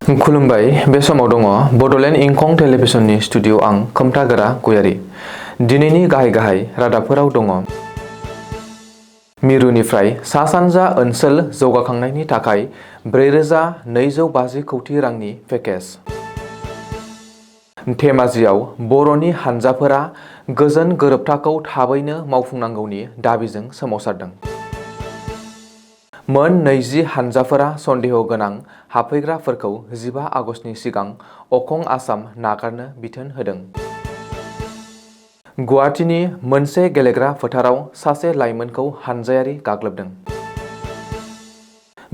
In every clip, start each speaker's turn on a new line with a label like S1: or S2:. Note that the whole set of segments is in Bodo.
S1: खुलुमबाय बे समाव दङ बडलेण्ड इंखं टेलिभिजननि स्टुडिअ आं खोमथागोरा गयारी। दिनैनि गाहाय रादाबफोराव दङ मिरुनिफ्राय सा सानजा ओनसोल जौगाखांनायनि थाखाय 4,250 कौटि रांनि पेकेज। धेमाजियाव बर'नि हानजाफोरा गोजोन गोरोबथाखौ थाबैनो मावफुंनांगौनि दाबिजों सोमावसारदों। मोन 20 हानजाफोरा सन्देह गोनां हाबफैग्राफोरखौ 15 आगस्तनि सिगां अंखं आसाम नागारनो बिथोन होदों। गुवाहाटीनि मोनसे गेलेग्रा फोथाराव सासे लाइमोनखौ हानजायारि गाग्लोबदों।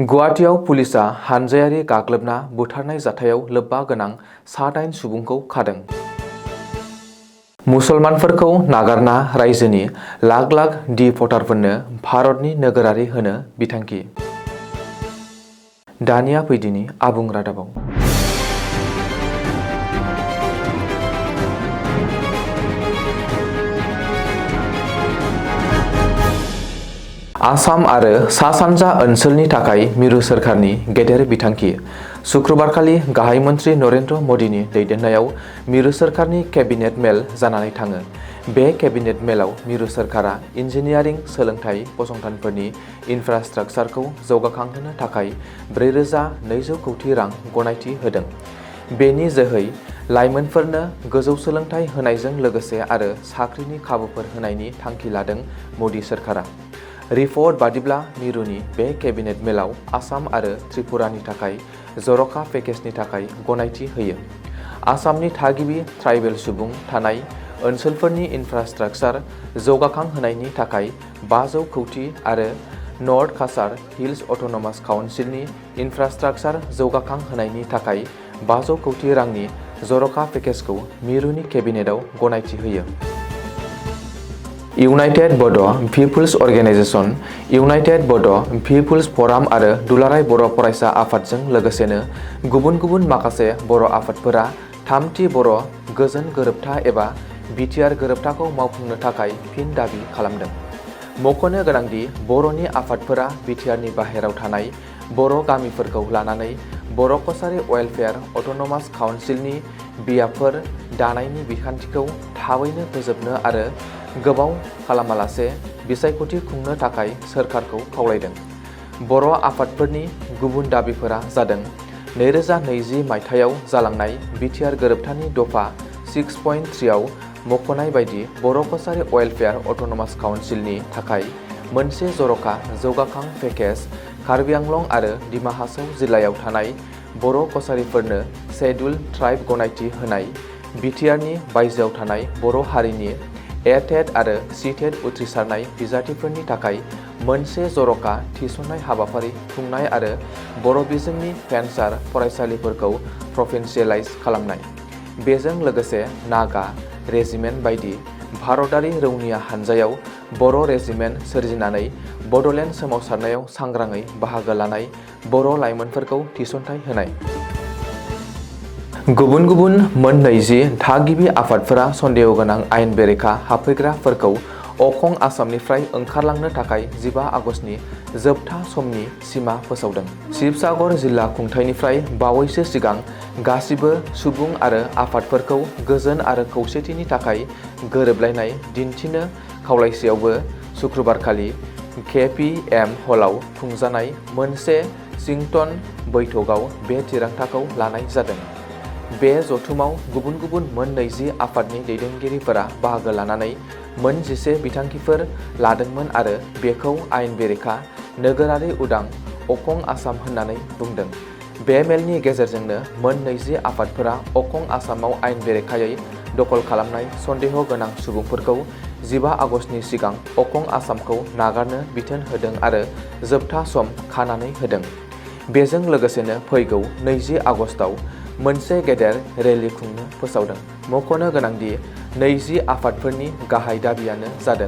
S1: गुवाहाटीयाव पुलिसआ हानजायारि गाग्लोबना बुथारनाय जाथायाव लोब्बा गोनां 9 सुबुंखौ खादों। मुसलमानफोरखौ नागारना रायजोनि लाख लाख डिप'टारफोरनो भारतनि नोगोरारि होनो बिथांखि। दानिया फैदिनि आबुं रादाबाव। आसाम आरो सा सानजा ओनसोलनि थाखाय मिरु सोरखारनि गेदेर बिथांखि। शुक्रबारखालि गाहाय मन्थ्रि नरेन्द्र मदिनि दैदेननायाव मिरु सोरखारनि केबिनेट मेल जानानै थाङो। बे केबिनेट मेलाव मिरु सोरखारा इन्जिनियारिं सोलोंथाइ फसंथानफोरनि इनफ्रास्ट्राक्चारखौ जौगाखांहोनो थाखाय 4,200 कौटि रां गनायथि होदों। बेनि जोहै लाइमोनफोरनो गोजौ सोलोंथाइ होनायजों लोगोसे आरो साख्रिनि खाबुफोर होनायनि थांखि लादों मदि सोरखारा। रिपर्ट बादिब्ला मिरुनि बे केबिनेट मेलाव आसाम आरो त्रिपुरानि थाखाय जर'खा पेकेजनि थाखाय गनायथि होयो। आसामनि थागिबि ट्राइबेल सुबुं थानाय ओनसोलफोरनि इनफ्रास्ट्राक्चार जौगाखांहोनायनि थाखाय 500 कौटि आरो नर्थ काछार हिल्स अट'नमास काउन्सिलनि इनफ्रास्ट्राक्चार जौगाखांहोनायनि थाखाय 500 कौटि रांनि जर'खा पेकेजखौ मिरुनि केबिनेटआव गनायथि होयो। इउनाइटेड बड' पिपुल्स अर्गेनाइजेसन, इउनाइटेड बड' पिपुल्स फराम आरो दुलाराय बर' फरायसा आफादजों लोगोसेनो गुबुन गुबुन माखासे बर' आफादफोरा थामथि बर' गोजोन गोरोबथा एबा बिटिआर गोरोबथाखौ मावफुंनो थाखाय फिन दाबि खालामदों। मख'नो गोनांदि बर'नि आफादफोरा बिटिआरनि बाहेराव थानाय बर' गामिफोरखौ लानानै बर' कछारी वेलफेयार अट'नमास काउन्सिलनि बियाबफोर दानायनि बिखान्थिखौ थाबैनो फोजोबनो आरो गोबाव खालामालासे बिसायख'थि खुंनो थाखाय सोरखारखौ खावलायदों। बर' आफादफोरनि गुबुन दाबिफोरा जादों 2020 मायथाइयाव जालांनाय बिटिआर गोरोबथानि दफा 6.3 आव मख'नाय बायदि बर' कछारी वेलफेयार अट'नमास काउन्सिलनि थाखाय मोनसे जर'खा जौगाखां पेकेज, कार्बि आंलं आरो डिमा हासाव जिल्लायाव थानाय बर' कछारीफोरनो शेड्युल ट्राइब गनायथि होनाय, बिटिआरनि बायजोआव थानाय बर' हारिनि ए-टेट आरो सि-टेट उथ्रिसारनाय बिजाथिफोरनि थाखाय मोनसे जर'खा थिसननाय हाबाफारि खुंनाय आरो बर' बिजोंनि भेन्सार फरायसालिफोरखौ प्रभिन्सियेलाइज खालामनाय। बेजों लोगोसे नागा रेजिमेन्ट बायदि भारतारि रौनिया हानजायाव बर' रेजिमेन्ट सोरजिनानै बडलेण्ड सोमावसारनायाव सांग्राङै बाहागो लानाय बर' लाइमोनफोरखौ थिसनथाइ होनाय। गुबुन गुबुन मोन 20 थागिबि आफादफोरा सन्देह गोनां आयेन बेरेखा हाबफैग्राफोरखौ अंखं आसामनिफ्राय ओंखारलांनो थाखाय 15 आगस्तनि जोबथा समनि सिमा फोसावदों। शिबसागर जिल्ला खुंथायनिफ्राय बावैसो सिगां गासिबो सुबुं आरो आफादफोरखौ गोजोन आरो खौसेथिनि थाखाय गोरोबलायनाय दिन्थिनो खावलायसेयावबो शुक्रबारखालि के.पि.एम. हलाव खुंजानाय मोनसे चिंतन बैठकआव बे थिरांथाखौ लानाय जादों। बे जथुमाव गुबुन गुबुन मोन 20 आफादनि दैदेनगिरिफोरा बाहागो लानानै मोन 11 बिथांखिफोर लादोंमोन आरो बेखौ आयेन बेरेखा नोगोरारि उदां अंखं आसाम होननानै बुंदों। बे मेलनि गेजेरजोंनो मोन 20 आफादफोरा अंखं आसामाव आयेन बेरेखायै दखल खालामनाय सन्देह गोनां सुबुंफोरखौ 15 आगस्तनि सिगां अंखं आसामखौ नागारनो बिथोन होदों आरो जोबथा सम खानानै होदों। बेजों लोगोसेनो फैगौ 20 आगस्तआव मोनसे गेदेर रेली खुंनो फोसावदों। मख'नो गोनांदि 20 आफादफोरनि गाहाय दाबियानो जादों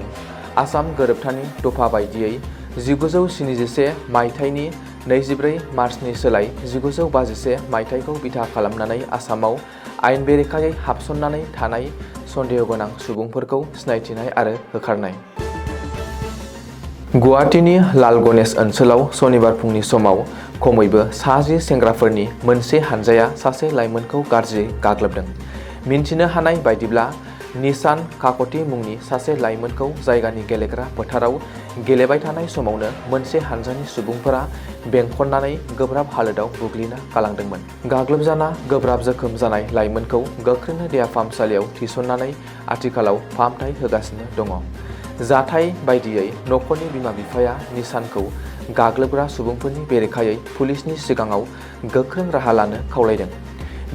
S1: आसाम गोरोबथानि दफा बायदियै 1971 मायथाइनि 24 मार्चनि सोलाय 1951 मायथाइखौ बिथा खालामनानै आसामाव आयेन बेरेखायै हाबसननानै थानाय सन्देह गोनां सुबुंफोरखौ सिनायथिनाय आरो होखारनाय। गुवाहाटीनि लाल गणेश ओनसोलाव सनिबार फुंनि समाव खमैबो 60 सेंग्राफोरनि मोनसे हानजाया सासे लाइमोनखौ गाज्रि गाग्लोबदों। मिन्थिनो हानाय बायदिब्ला निशान काकति मुंनि सासे लाइमोनखौ जायगानि गेलेग्रा फोथाराव गेलेबाय थानाय समावनो मोनसे हानजानि सुबुंफोरा बेंखननानै गोब्राब हालोदाव बुग्लिना गालांदोंमोन। गाग्लोबजाना गोब्राब जोखोम जानाय लाइमोनखौ गोख्रैनो देहा फाहामसालियाव थिसननानै आथिखालाव फाहामथाय होगासिनो दङ। जाथाय बायदियै नखरनि बिमा-बिफाया निशानखौ गाग्लोबग्रा सुबुंफोरनि बेरेखायै पुलिसनि सिगाङाव गोख्रों राहा लानो खावलायदों।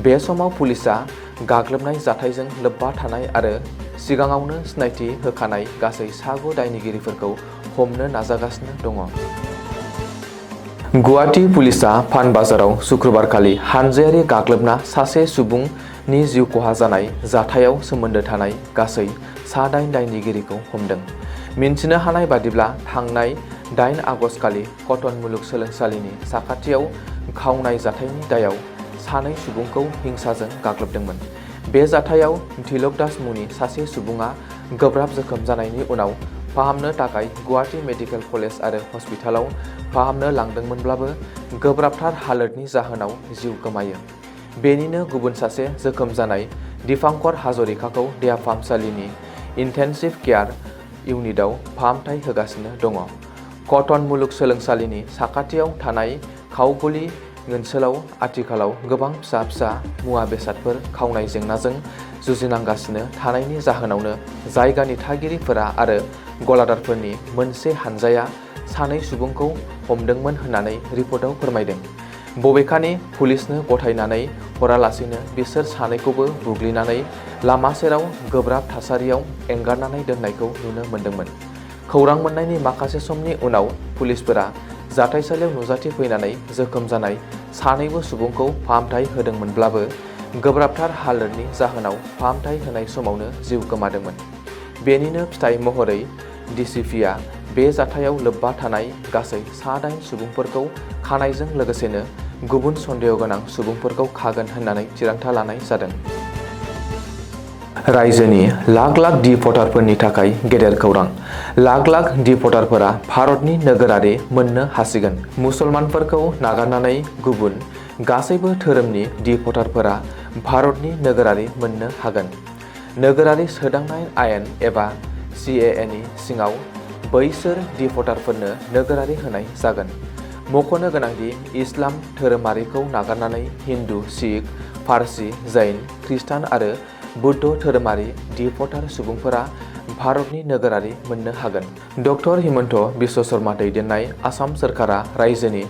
S1: बे समाव पुलिसआ गाग्लोबनाय जाथायजों लोब्बा थानाय आरो सिगाङावनो सिनायथि होखानाय गासै 6 दायनिगिरिफोरखौ हमनो नाजागासिनो दङ। गुवाहाटी पुलिसआ पानबाजाराव शुक्रबारखालि हानजायारि गाग्लोबना सासे सुबुंनि जिउ खहा जानाय जाथायाव सोमोन्दो थानाय गासै 9 दायनिगिरिखौ हमदों। मिन्थिनो हानाय बादिब्ला थांनाय 8 आगस्तखालि कटन मुलुगसोलोंसालिनि साखाथियाव खावनाय जाथायनि दायाव 2 सुबुंखौ हिंसाजों गाग्लोबदोंमोन। बे जाथायाव तिलक दास मुंनि सासे सुबुङा गोब्राब जोखोम जानायनि उनाव फाहामनो थाखाय गुवाहाटी मेडिकेल कलेज आरो हस्पिटालाव फाहामनो लांदोंमोनब्लाबो गोब्राबथार हालोदनि जाहोनाव जिउ गोमायो। बेनिनो गुबुन सासे जोखोम जानाय दीपांकर हाजरिकाखौ देहा फाहामसालिनि इन्टेन्सिभ केयार इउनिटआव फाहामथाय होगासिनो दङ। कटन मुलुगसोलोंसालिनि साखाथियाव थानाय खावगली ओनसोलाव आथिखालाव गोबां फिसा मुवा बेसादफोर खावनाय जेंनाजों जुजिनांगासिनो थानायनि जाहोनावनो जायगानि थागिरिफोरा आरो गलादारफोरनि मोनसे हानजाया 2 सुबुंखौ हमदोंमोन होननानै रिपर्टआव फोरमायदों। बबेखानि पुलिसनो गथायनानै हरालासेनो बिसोर 2खौबो बुग्लिनानै लामा सेराव गोब्राब थासारियाव एंगारनानै दोननायखौ नुनो मोन्दोंमोन। खौरां मोननायनि माखासे समनि उनाव पुलिसफोरा जाथायसालियाव नुजाथिफैनानै जोखोम जानाय 2 सुबुंखौ फाहामथाय होदोंमोनब्लाबो गोब्राबथार हालोदनि जाहोनाव फाहामथाय होनाय समावनो जिउ गोमादोंमोन। बेनिनो फिथाइ महरै डिसिपिआ बे जाथायाव लोब्बा थानाय गासै 8 सुबुंफोरखौ खानायजों लोगोसेनो गुबुन सन्देह गोनां सुबुंफोरखौ खागोन होननानै थिरांथा लानाय जादों। रायजोनि लाख डिप'टारफोरनि थाखाय गेदेर खौरां। लाख डिप'टारफोरा भारतनि नोगोरारि मोननो हासिगोन। मुसलमानफोरखौ नागारनानै गुबुन गासैबो धोरोमनि डिप'टारफोरा भारतनि नोगोरारि मोननो हागोन। नोगोरारि सोदांनाय आयेन एबा CAAनि सिङाव बैसोर डिप'टारफोरनो नोगोरारि होनाय जागोन। मख'नो गोनांदि इस्लाम धोरोमारिखौ नागारनानै हिन्दु, सिख, पारसि, जैन, खृष्टान आरो बुद्ध धोरोमारि डिप'टार सुबुंफोरा भारतनि नोगोरारि मोननो हागोन। डक्टर हिमन्त बिश्व शर्मा दैदेननाय आसाम सोरखारा रायजोनि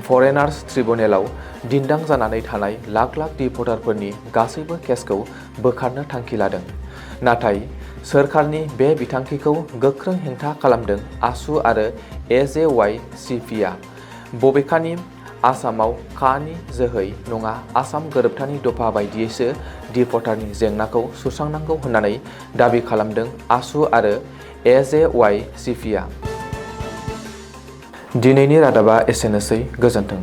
S1: फरेनार्स ट्रिब्युनेलाव दिन्दां जानानै थानाय लाख डिप'टारफोरनि गासैबो केसखौ बोखारनो थांखि लादों। नाथाय सोरखारनि बे बिथांखिखौ गोख्रों हेंथा खालामदों आसु आरो AJYCPआ। बबेखानि आसामाव कानि जोहै नङा आसाम गोरोबथानि दफा बायदियैसो डिप'टारनि जेंनाखौ सुस्रांनांगौ होननानै दाबि खालामदों आसु आरो AJYCPआ। दिनैनि रादाबा एसेनोसै। गोजोन्थों।